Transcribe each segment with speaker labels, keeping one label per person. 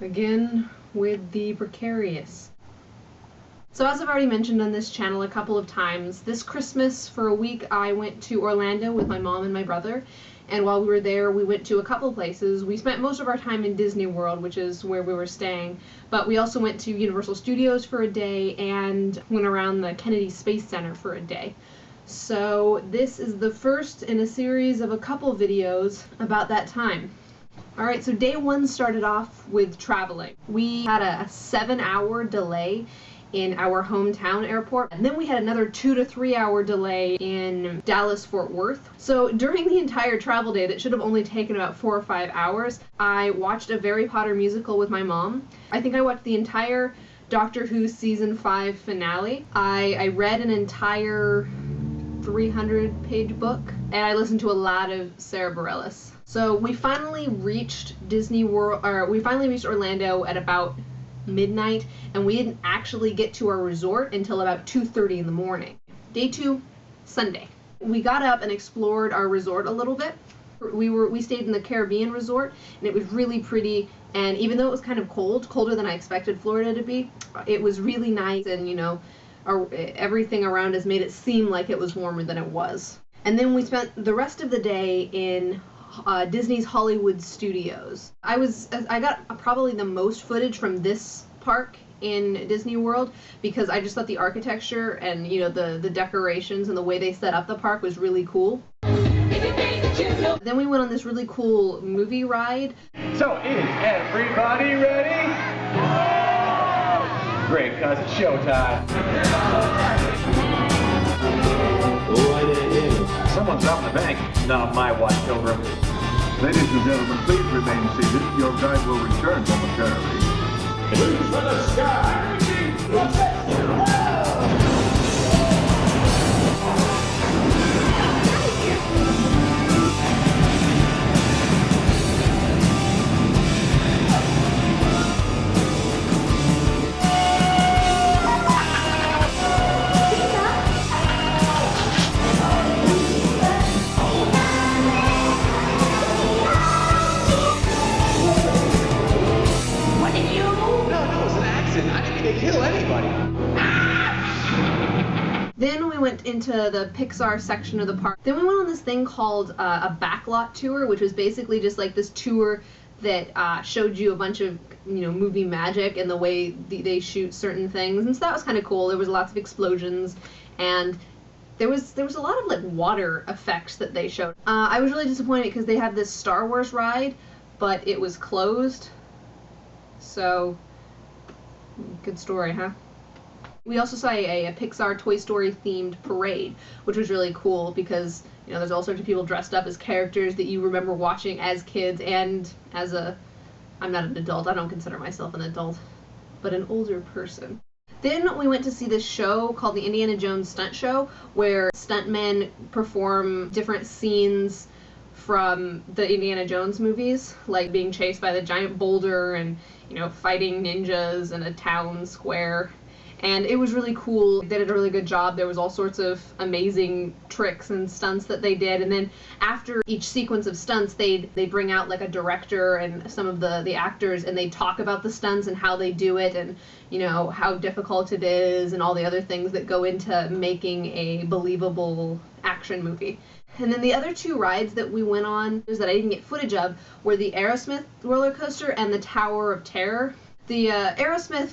Speaker 1: Again with the precarious. So as I've already mentioned on this channel a couple of times, this Christmas for a week I went to Orlando with my mom and my brother, and while we were there we went to a couple places. We spent most of our time in Disney World, which is where we were staying, but we also went to Universal Studios for a day and went around the Kennedy Space Center for a day. So this is the first in a series of a couple videos about that time. Alright, so day one started off with traveling. We had a 7-hour delay in our hometown airport, and then we had another 2 to 3 hour delay in Dallas-Fort Worth. So during the entire travel day that should have only taken about 4 or 5 hours, I watched a Harry Potter musical with my mom. I think I watched the entire Doctor Who season 5 finale. I read an entire 300-page book, and I listened to a lot of Sarah Bareilles. So we finally reached Orlando at about midnight, and we didn't actually get to our resort until about 2:30 in the morning. Day 2, Sunday. We got up and explored our resort a little bit. We stayed in the Caribbean resort, and it was really pretty, and even though it was kind of cold, colder than I expected Florida to be, it was really nice, and you know, everything around us made it seem like it was warmer than it was. And then we spent the rest of the day in Disney's Hollywood Studios. I got probably the most footage from this park in Disney World because I just thought the architecture and, you know, the decorations and the way they set up the park was really cool. Then we went on this really cool movie ride.
Speaker 2: So is everybody ready? Great, cause it's showtime. Someone's robbing the bank. Not on my watch, Pilgrim.
Speaker 3: Ladies and gentlemen, please remain seated. Your guide will return momentarily.
Speaker 4: Loose for the sky!
Speaker 1: Then we went into the Pixar section of the park. Then we went on this thing called a backlot tour, which was basically just like this tour that showed you a bunch of, you know, movie magic and the way they shoot certain things, and so that was kind of cool. There was lots of explosions, and there was a lot of like water effects that they showed. I was really disappointed because they had this Star Wars ride, but it was closed. So, good story, huh? We also saw a Pixar Toy Story themed parade, which was really cool because, you know, there's all sorts of people dressed up as characters that you remember watching as kids and as I'm not an adult, I don't consider myself an adult, but an older person. Then we went to see this show called the Indiana Jones Stunt Show, where stuntmen perform different scenes from the Indiana Jones movies, like being chased by the giant boulder and, you know, fighting ninjas in a town square. And it was really cool. They did a really good job. There was all sorts of amazing tricks and stunts that they did. And then after each sequence of stunts, they bring out like a director and some of the actors, and they talk about the stunts and how they do it, and, you know, how difficult it is, and all the other things that go into making a believable action movie. And then the other two rides that we went on that I didn't get footage of were the Aerosmith roller coaster and the Tower of Terror. The Aerosmith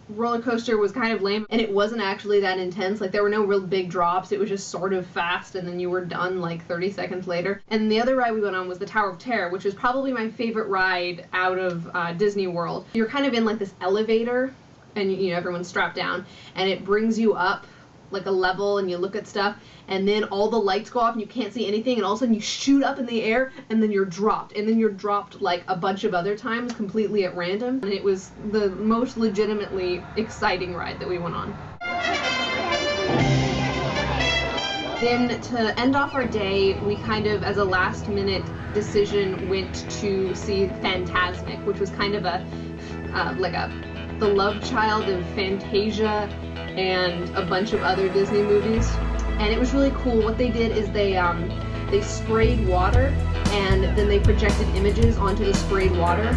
Speaker 1: roller coaster was kind of lame, and it wasn't actually that intense. Like, there were no real big drops. It was just sort of fast, and then you were done like 30 seconds later. And the other ride we went on was the Tower of Terror, which was probably my favorite ride out of Disney World. You're kind of in like this elevator, and you know, everyone's strapped down, and it brings you up like a level, and you look at stuff, and then all the lights go off and you can't see anything, and all of a sudden you shoot up in the air, and then you're dropped, and then you're dropped like a bunch of other times completely at random. And it was the most legitimately exciting ride that we went on. Then to end off our day, we kind of, as a last minute decision, went to see Fantasmic, which was kind of the love child of Fantasia and a bunch of other Disney movies. And it was really cool. What they did is they sprayed water, and then they projected images onto the sprayed water,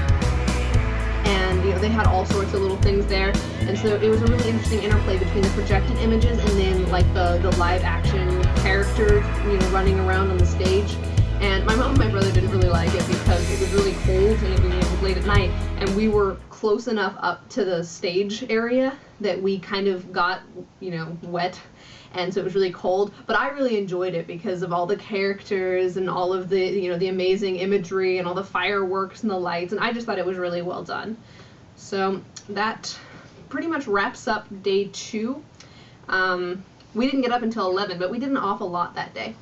Speaker 1: and they had all sorts of little things there, and so it was a really interesting interplay between the projected images and then like the live action characters, running around on the stage. And my mom and my brother didn't really like it because it was really cold and it was late at night, and we were close enough up to the stage area that we kind of got, wet, and so it was really cold. But I really enjoyed it because of all the characters and all of the, the amazing imagery and all the fireworks and the lights, and I just thought it was really well done. So that pretty much wraps up day 2. We didn't get up until 11, but we did an awful lot that day.